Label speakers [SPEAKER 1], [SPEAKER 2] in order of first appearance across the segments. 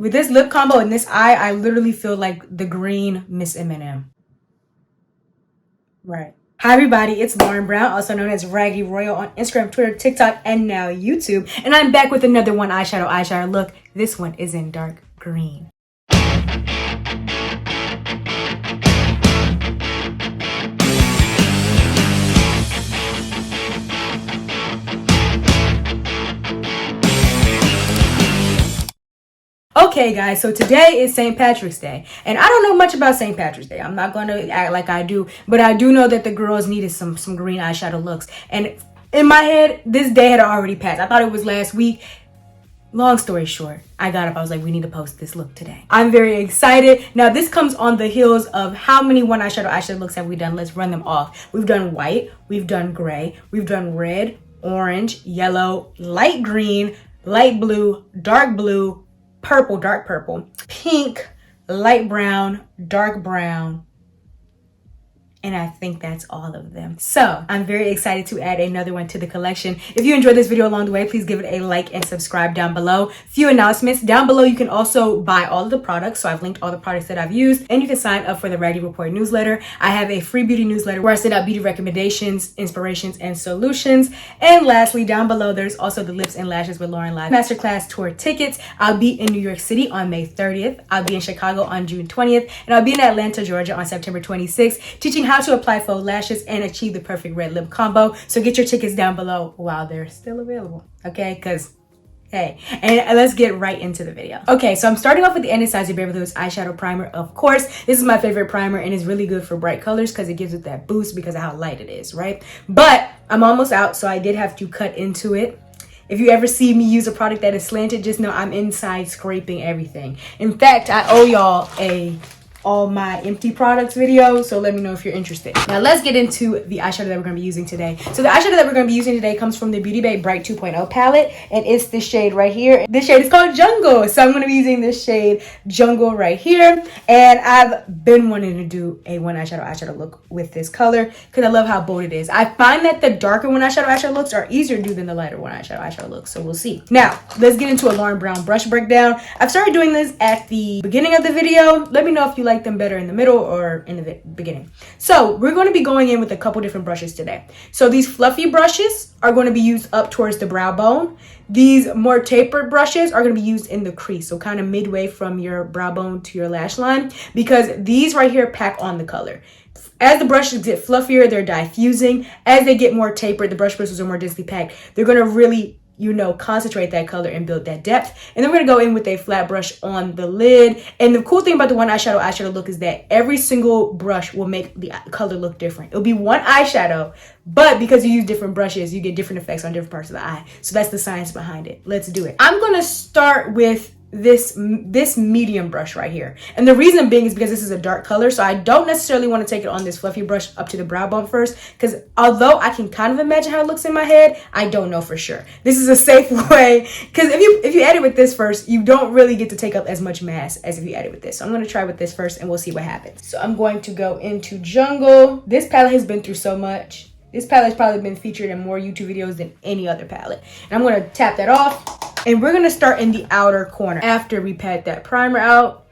[SPEAKER 1] With this lip combo and this eye, I literally feel like the green Miss M&M. Right. Hi everybody, it's Lauren Brown, also known as Raggy Royal on Instagram, Twitter, TikTok, and now YouTube. And I'm back with another One Eyeshadow look. This one is in dark green. Okay guys, so today is St. Patrick's Day, and I don't know much about St. Patrick's Day. I'm not going to act like I do, but I do know that the girls needed some green eyeshadow looks, and in my head, this day had already passed. I thought it was last week. Long story short, I got up, I was like, we need to post this look today. I'm very excited. Now this comes on the heels of how many One Eyeshadow looks have we done? Let's run them off. We've done white, we've done gray, we've done red, orange, yellow, light green, light blue, purple, dark purple, pink, light brown, dark brown, and I think that's all of them. So I'm very excited to add another one to the collection. If you enjoyed this video along the way, please give it a like and subscribe down below. Few announcements down below. You can also buy all of the products. So I've linked all the products that I've used, and you can sign up for the Raggy Report newsletter. I have a free beauty newsletter where I send out beauty recommendations, inspirations, and solutions. And lastly, down below, there's also the Lips and Lashes with Lauren Live Masterclass tour tickets. I'll be in New York City on May 30th. I'll be in Chicago on June 20th, and I'll be in Atlanta, Georgia on September 26th, teaching how to apply faux lashes and achieve the perfect red lip combo. So get your tickets down below while they're still available, okay? Because hey, and let's get right into the video. Okay, so I'm starting off with the Anastasia Beverly eyeshadow primer. Of course, this is my favorite primer, and it's really good for bright colors because it gives it that boost because of how light it is, right? But I'm almost out, so I did have to cut into it. If you ever see me use a product that is slanted, just know I'm inside scraping everything. In fact, I owe y'all a all my empty products video, so let me know if you're interested. Now let's get into the eyeshadow that we're going to be using today. So the eyeshadow that we're going to be using today comes from the Beauty Bay Bright 2.0 palette, and it's this shade right here. This shade is called Jungle, so I'm going to be using this shade Jungle right here, and I've been wanting to do a One Eyeshadow look with this color because I love how bold it is. I find that the darker One Eyeshadow looks are easier to do than the lighter One Eyeshadow looks, so we'll see. Now let's get into a Lauren Brown brush breakdown. I've started doing this at the beginning of the video. Let me know if you like them better in the middle or in the beginning. So we're going to be going in with a couple different brushes today. So these fluffy brushes are going to be used up towards the brow bone. These more tapered brushes are going to be used in the crease, so kind of midway from your brow bone to your lash line, because these right here pack on the color. As the brushes get fluffier, they're diffusing. As they get more tapered, the brush bristles are more densely packed. They're going to really, you know, concentrate that color and build that depth. And then we're gonna go in with a flat brush on the lid. And the cool thing about the One Eyeshadow look is that every single brush will make the color look different. It'll be one eyeshadow, but because you use different brushes, you get different effects on different parts of the eye. So that's the science behind it. Let's do it. I'm gonna start with this medium brush right here, and the reason being is because this is a dark color, so I don't necessarily want to take it on this fluffy brush up to the brow bone first, because although I can kind of imagine how it looks in my head, I don't know for sure. This is a safe way, because if you add it with this first, you don't really get to take up as much mass as if you add it with this. So I'm going to try with this first and we'll see what happens. So I'm going to go into Jungle. This palette has been through so much. This palette's probably been featured in more YouTube videos than any other palette. And I'm going to tap that off. And we're going to start in the outer corner after we pat that primer out.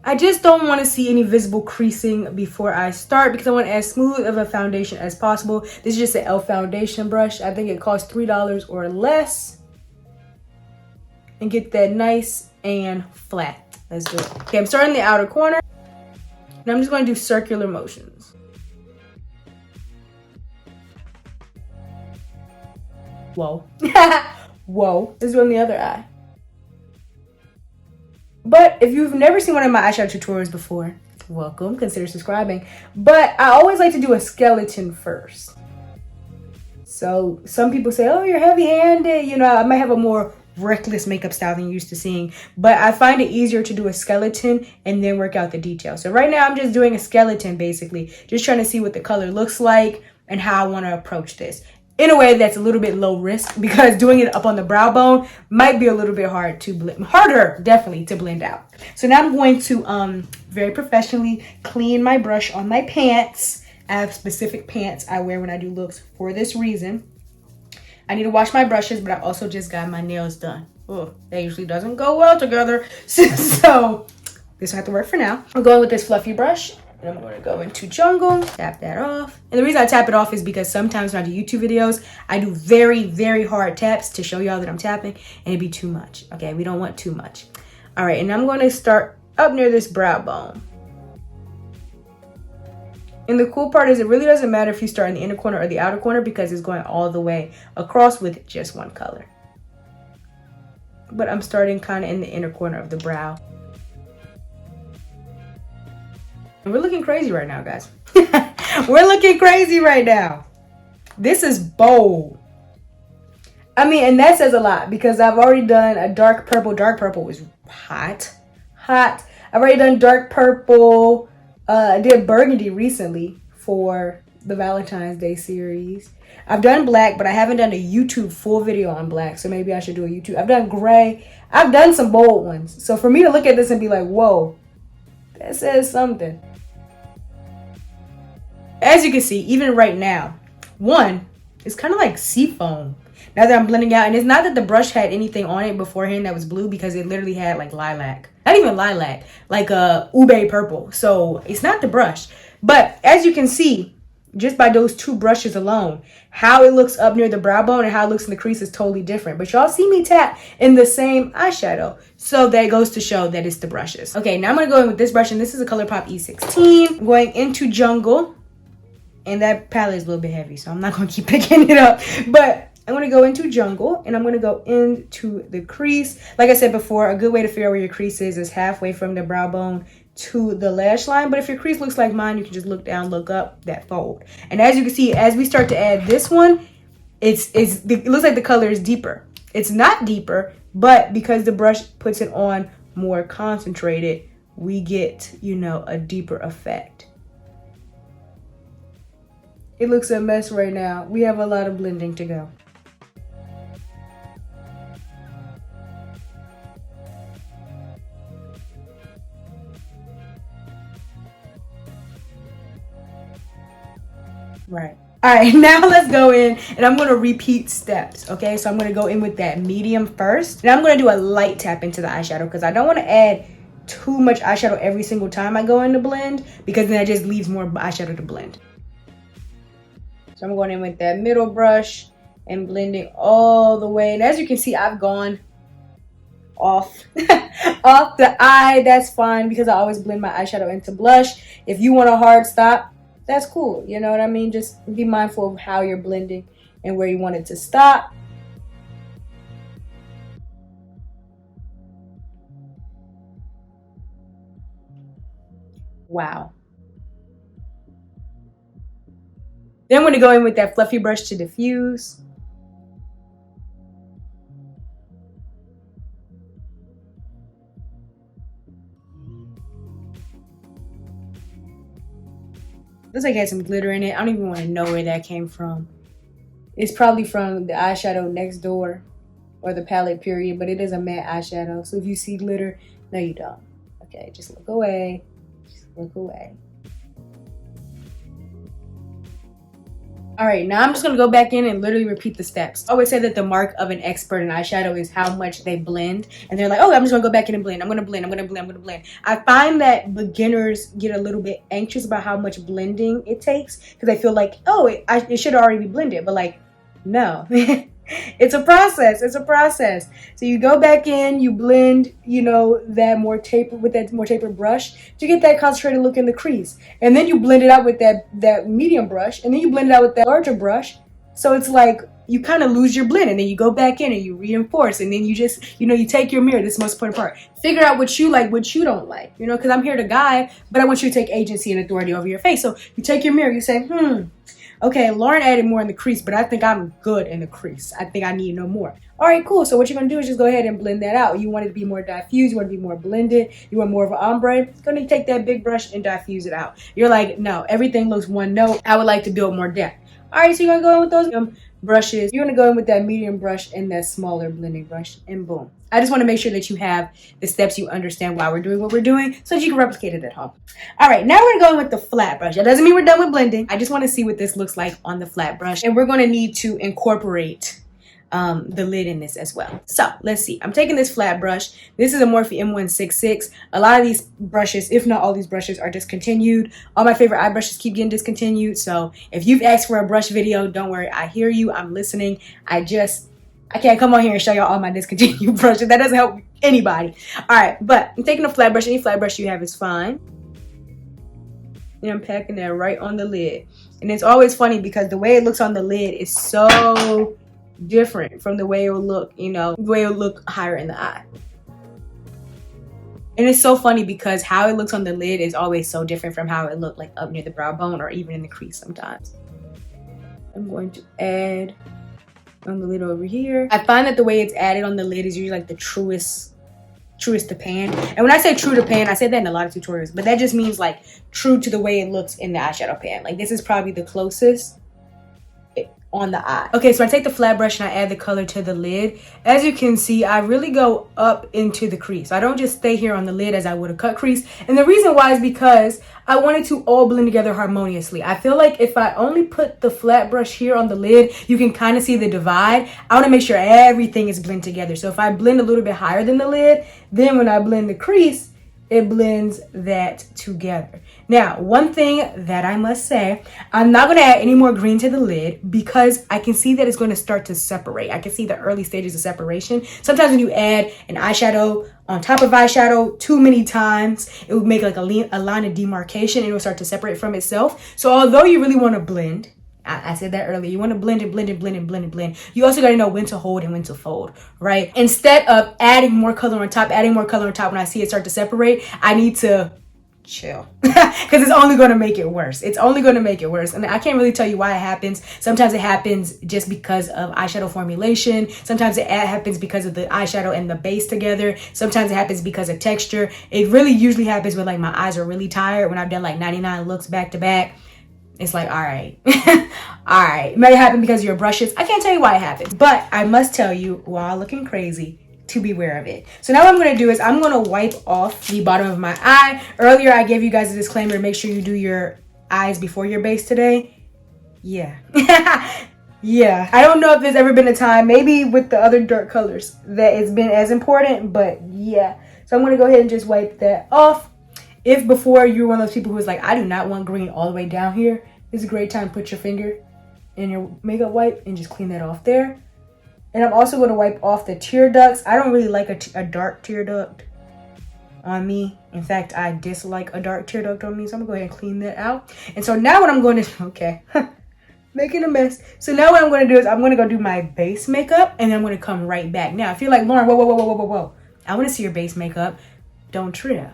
[SPEAKER 1] I just don't want to see any visible creasing before I start because I want as smooth of a foundation as possible. This is just an e.l.f. foundation brush. I think it costs $3 or less. And get that nice and flat. Let's do it. Okay, I'm starting the outer corner. And I'm just going to do circular motions. Whoa. Whoa. Let's do it on the other eye. But if you've never seen one of my eyeshadow tutorials before, welcome, consider subscribing. But I always like to do a skeleton first. So some people say, oh, you're heavy-handed. You know, I might have a more reckless makeup style than you're used to seeing. But I find it easier to do a skeleton and then work out the details. So right now I'm just doing a skeleton basically. Just trying to see what the color looks like and how I want to approach this. In a way that's a little bit low risk because doing it up on the brow bone might be a little bit harder definitely to blend out. So now I'm going to very professionally clean my brush on my pants. I have specific pants I wear when I do looks for this reason. I need to wash my brushes, but I also just got my nails done. oh, that usually doesn't go well together. So this will have to work for now. I'm going with this fluffy brush. And I'm going to go into Jungle, tap that off. And the reason I tap it off is because sometimes when I do YouTube videos, I do very, very hard taps to show y'all that I'm tapping, and it'd be too much. Okay, we don't want too much. All right, and I'm going to start up near this brow bone. And the cool part is it really doesn't matter if you start in the inner corner or the outer corner because it's going all the way across with just one color. But I'm starting kind of in the inner corner of the brow. And we're looking crazy right now, guys. We're looking crazy right now. This is bold. I mean, and that says a lot because I've already done a dark purple. Dark purple was hot. Hot. I've already done dark purple. I did burgundy recently for the Valentine's Day series. I've done black, but I haven't done a YouTube full video on black, so maybe I should do a YouTube. I've done gray. I've done some bold ones. So for me to look at this and be like, whoa, that says something. As you can see, even right now, one, it's kind of like seafoam. Now that I'm blending out, and it's not that the brush had anything on it beforehand that was blue because it literally had like lilac. Not even lilac, like a ube purple. So it's not the brush. But as you can see, just by those two brushes alone, how it looks up near the brow bone and how it looks in the crease is totally different. But y'all see me tap in the same eyeshadow. So that goes to show that it's the brushes. Okay, now I'm going to go in with this brush, and this is a ColourPop E16. I'm going into Jungle. And that palette is a little bit heavy, so I'm not going to keep picking it up. But I'm going to go into Jungle, and I'm going to go into the crease. Like I said before, a good way to figure out where your crease is halfway from the brow bone to the lash line. But if your crease looks like mine, you can just look down, look up, that fold. And as you can see, as we start to add this one, it looks like the color is deeper. It's not deeper, but because the brush puts it on more concentrated, we get, you know, a deeper effect. It looks a mess right now. We have a lot of blending to go. Right. All right, now let's go in, and I'm going to repeat steps, okay? So I'm going to go in with that medium first, and I'm going to do a light tap into the eyeshadow because I don't want to add too much eyeshadow every single time I go in to blend because then that just leaves more eyeshadow to blend. So I'm going in with that middle brush and blending all the way. And as you can see, I've gone off, off the eye. That's fine because I always blend my eyeshadow into blush. If you want a hard stop, that's cool. You know what I mean? Just be mindful of how you're blending and where you want it to stop. Wow. Then I'm going to go in with that fluffy brush to diffuse. Looks like it has some glitter in it. I don't even want to know where that came from. It's probably from the eyeshadow next door or the palette period, but it is a matte eyeshadow. So if you see glitter, no you don't. Okay, just look away. Just look away. All right, now I'm just gonna go back in and literally repeat the steps. I always say that the mark of an expert in eyeshadow is how much they blend. And they're like, oh, I'm just gonna go back in and blend. I'm gonna blend, I'm gonna blend, I'm gonna blend. I find that beginners get a little bit anxious about how much blending it takes because they feel like, oh, it should already be blended. But like, no. It's a process. It's a process. So you go back in, you blend, you know, that more tapered with that more tapered brush to get that concentrated look in the crease. And then you blend it out with that medium brush, and then you blend it out with that larger brush. So it's like you kind of lose your blend, and then you go back in and you reinforce, and then you just, you know, you take your mirror. This is the most important part. Figure out what you like, what you don't like, you know, because I'm here to guide, but I want you to take agency and authority over your face. So you take your mirror, you say, okay, Lauren added more in the crease, but I think I'm good in the crease. I think I need no more. All right, cool. So what you're going to do is just go ahead and blend that out. You want it to be more diffused. You want it to be more blended. You want more of an ombre. You're going to take that big brush and diffuse it out. You're like, no, everything looks one note. I would like to build more depth. All right, so you're going to go in with those brushes. You're going to go in with that medium brush and that smaller blending brush, and boom. I just want to make sure that you have the steps, you understand why we're doing what we're doing so that you can replicate it at home. All right, now we're going with the flat brush. That doesn't mean we're done with blending. I just want to see what this looks like on the flat brush. And we're going to need to incorporate the lid in this as well. So let's see. I'm taking this flat brush. This is a Morphe M166. A lot of these brushes, if not all these brushes, are discontinued. All my favorite eye brushes keep getting discontinued. So if you've asked for a brush video, don't worry. I hear you. I'm listening. I can't come on here and show y'all all my discontinued brushes. That doesn't help anybody. All right, but I'm taking a flat brush. Any flat brush you have is fine. And I'm packing that right on the lid. And it's always funny because the way it looks on the lid is so different from the way it will look, you know, the way it will look higher in the eye. And it's so funny because how it looks on the lid is always so different from how it looked like up near the brow bone or even in the crease sometimes. I'm going to add on the lid over here. I find that the way it's added on the lid is usually like the truest to pan. And when I say true to pan, I say that in a lot of tutorials, but that just means like true to the way it looks in the eyeshadow pan. Like this is probably the closest on the eye. Okay, so I take the flat brush and I add the color to the lid. As you can see, I really go up into the crease. I don't just stay here on the lid as I would a cut crease. And the reason why is because I want it to all blend together harmoniously. I feel like if I only put the flat brush here on the lid, you can kind of see the divide. I want to make sure everything is blended together. So if I blend a little bit higher than the lid, then when I blend the crease, it blends that together. Now, one thing that I must say, I'm not gonna add any more green to the lid because I can see that it's gonna start to separate. I can see the early stages of separation. Sometimes when you add an eyeshadow on top of eyeshadow too many times, it would make like a line of demarcation and it will start to separate from itself. So although you really wanna blend, I said that earlier, you want to blend and blend and blend and blend and blend. You also got to know when to hold and when to fold, right? Instead of adding more color on top, when I see it start to separate, I need to chill because it's only going to make it worse. It's only going to make it worse. And I can't really tell you why it happens. Sometimes it happens just because of eyeshadow formulation. Sometimes it happens because of the eyeshadow and the base together. Sometimes it happens because of texture. It really usually happens when like my eyes are really tired, when I've done like 99 looks back to back. It's like, all right, all right. It might happen because of your brushes. I can't tell you why it happens, but I must tell you, while looking crazy, to beware of it. So now what I'm going to do is I'm going to wipe off the bottom of my eye. Earlier, I gave you guys a disclaimer. Make sure you do your eyes before your base today. Yeah. Yeah. I don't know if there's ever been a time, maybe with the other dark colors, that it's been as important, but yeah. So I'm going to go ahead and just wipe that off. If before you're one of those people who's like, I do not want green all the way down here, this is a great time to put your finger in your makeup wipe and just clean that off there. And I'm also going to wipe off the tear ducts. I don't really like a dark tear duct on me. In fact, I dislike a dark tear duct on me, so I'm going to go ahead and clean that out. And so now what I'm going to, okay, making a mess. So now what I'm going to do is I'm going to go do my base makeup and then I'm going to come right back. Now, if you're like, Lauren, whoa. I want to see your base makeup. Don't trip.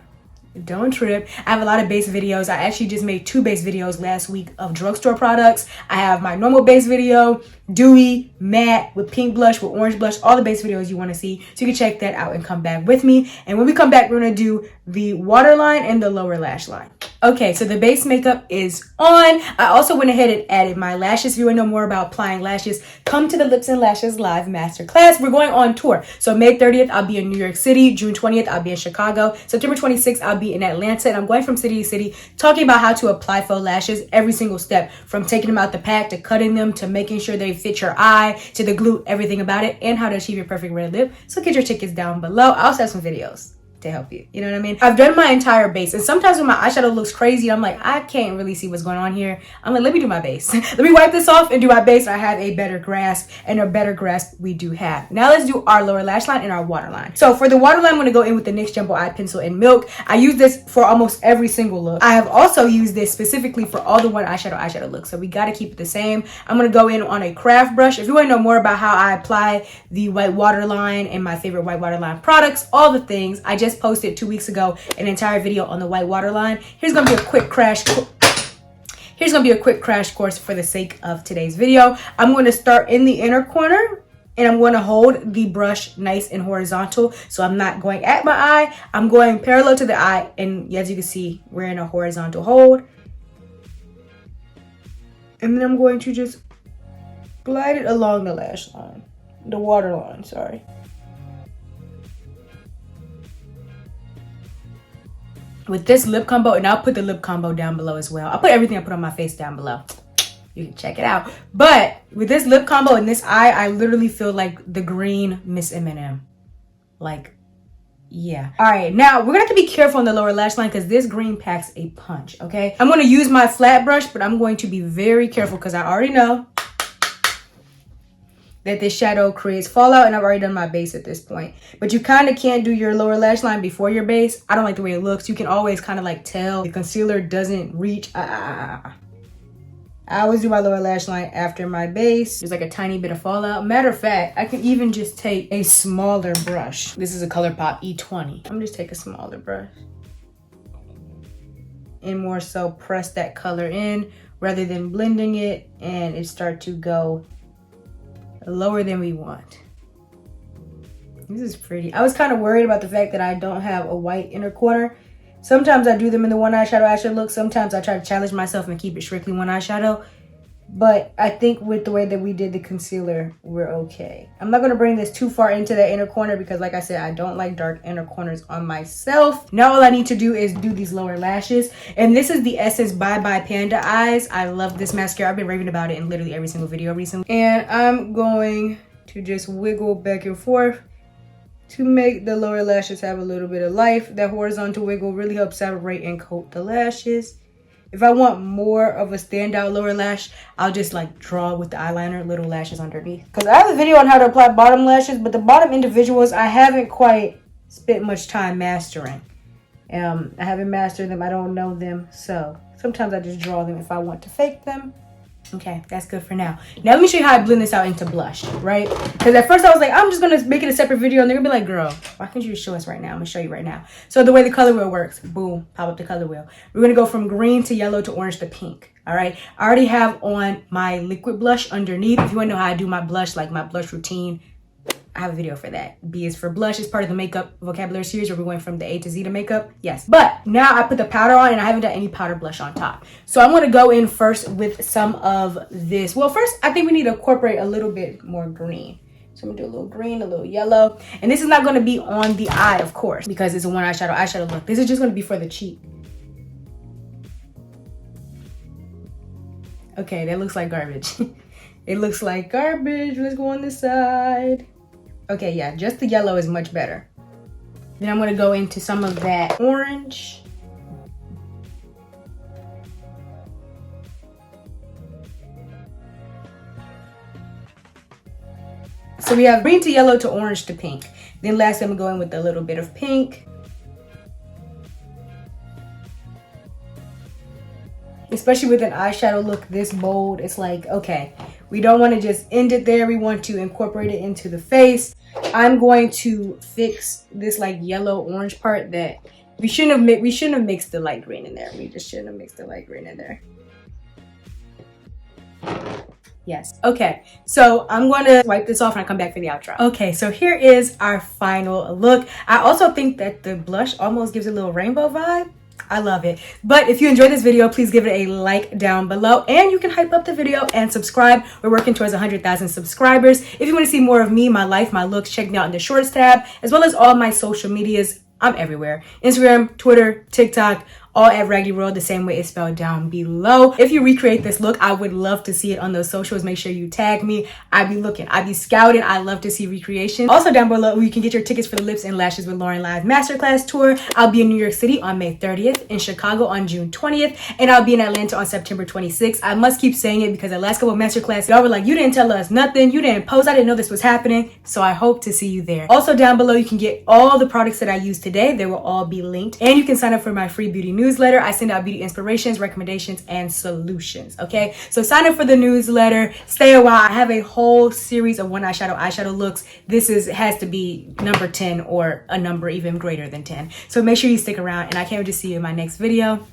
[SPEAKER 1] Don't trip. I have a lot of base videos. I actually just made 2 base videos last week of drugstore products. I have my normal base video, dewy, matte, with pink blush, with orange blush, all the base videos you want to see. So you can check that out and come back with me. And when we come back, we're going to do the waterline and the lower lash line. Okay, so the base makeup is on. I also went ahead and added my lashes. If you want to know more about applying lashes, come to the Lips and Lashes Live Masterclass. We're going on tour. So May 30th, I'll be in New York City. June 20th, I'll be in Chicago. September 26th, I'll be in Atlanta. And I'm going from city to city, talking about how to apply faux lashes, every single step, from taking them out the pack to cutting them to making sure they fit your eye to the glue, everything about it, and how to achieve your perfect red lip. So get your tickets down below. I also have some videos to help you. You know what I mean? I've done my entire base, and sometimes when my eyeshadow looks crazy, I'm like, I can't really see what's going on here. I'm like, let me do my base. Let me wipe this off and do my base. I have a better grasp, and a better grasp we do have. Now let's do our lower lash line and our waterline. So for the waterline, I'm going to go in with the NYX Jumbo Eye Pencil in Milk. I use this for almost every single look. I have also used this specifically for all the one eyeshadow looks, so we got to keep it the same. I'm going to go in on a craft brush. If you want to know more about how I apply the white waterline and my favorite white waterline products, all the things, I just posted 2 weeks ago an entire video on the white waterline. Here's gonna be a quick crash course for the sake of today's video. I'm going to start in the inner corner and I'm going to hold the brush nice and horizontal. So I'm not going at my eye, I'm going parallel to the eye, and as you can see, we're in a horizontal hold. And then I'm going to just glide it along the lash line, the waterline, sorry. With this lip combo, and I'll put the lip combo down below as well. I'll put everything I put on my face down below. you can check it out. But with this lip combo and this eye, I literally feel like the green Miss M&M. Like, yeah. All right, now we're gonna have to be careful on the lower lash line because this green packs a punch, okay? I'm gonna use my flat brush, but I'm going to be very careful because I already know that this shadow creates fallout, and I've already done my base at this point. But you kind of can't do your lower lash line before your base. I don't like the way it looks. You can always kind of like tell the concealer doesn't reach. I always do my lower lash line after my base. There's like a tiny bit of fallout. Matter of fact, I can even just take a smaller brush. This is a ColourPop E20. I'm just take a smaller brush and more so press that color in rather than blending it and it start to go lower than we want. This is pretty. I was kind of worried about the fact that I don't have a white inner corner. Sometimes I do them in the one eyeshadow look. Sometimes I try to challenge myself and keep it strictly one eyeshadow. But I think with the way that we did the concealer, we're okay. I'm not going to bring this too far into that inner corner because like I said, I don't like dark inner corners on myself. Now all I need to do is do these lower lashes. And this is the Essence Bye Bye Panda Eyes. I love this mascara. I've been raving about it in literally every single video recently. And I'm going to just wiggle back and forth to make the lower lashes have a little bit of life. That horizontal wiggle really helps separate and coat the lashes. If I want more of a standout lower lash, I'll just like draw with the eyeliner little lashes underneath. Because I have a video on how to apply bottom lashes, but the bottom individuals, I haven't quite spent much time mastering. I haven't mastered them. I don't know them. So sometimes I just draw them if I want to fake them. Okay, that's good for now. Now let me show you how I blend this out into blush, right? Because at first I was like, I'm just gonna make it a separate video and they're gonna be like, girl, why can't you just show us right now? I'm gonna show you right now. So the way the color wheel works, boom, pop up the color wheel. We're gonna go from green to yellow to orange to pink, all right? I already have on my liquid blush underneath. If you wanna know how I do my blush, like my blush routine, I have a video for that. B is for blush. It's part of the makeup vocabulary series where we're going from the A to Z to makeup. Yes. But now I put the powder on and I haven't done any powder blush on top. So I'm going to go in first with some of this. Well, first, I think we need to incorporate a little bit more green. So I'm going to do a little green, a little yellow. And this is not going to be on the eye, of course, because it's a one eyeshadow look. This is just going to be for the cheek. Okay, that looks like garbage. It looks like garbage. Let's go on this side. Okay, yeah, just the yellow is much better. Then I'm going to go into some of that orange. So we have green to yellow to orange to pink. Then last I'm going with a little bit of pink. Especially with an eyeshadow look this bold, it's like, okay, we don't want to just end it there. We want to incorporate it into the face. I'm going to fix this like yellow orange part that we shouldn't have mixed the light green in there. We just shouldn't have mixed the light green in there. Yes. Okay, so I'm going to wipe this off and I'll come back for the outro. Okay, so here is our final look. I also think that the blush almost gives a little rainbow vibe. I love it. But if you enjoyed this video, please give it a like down below and you can hype up the video and subscribe. We're working towards 100,000 subscribers. If you want to see more of me, my life, my looks, check me out in the shorts tab, as well as all my social medias. I'm everywhere. Instagram, Twitter, TikTok, all at Raggedy World, the same way it's spelled down below. If you recreate this look, I would love to see it on those socials. Make sure you tag me. I'd be looking. I'd be scouting. I love to see recreation. Also down below, you can get your tickets for the Lips and Lashes with Lauren Live Masterclass tour. I'll be in New York City on May 30th, in Chicago on June 20th, and I'll be in Atlanta on September 26th. I must keep saying it because the last couple of Masterclass, y'all were like, you didn't tell us nothing. You didn't post. I didn't know this was happening. So I hope to see you there. Also down below, you can get all the products that I use today. They will all be linked. And you can sign up for my free beauty newsletter. I send out beauty inspirations, recommendations, and solutions. Okay, so sign up for the newsletter. Stay a while. I have a whole series of one eyeshadow looks. This has to be number 10 or a number even greater than 10. So make sure you stick around, and I can't wait to see you in my next video.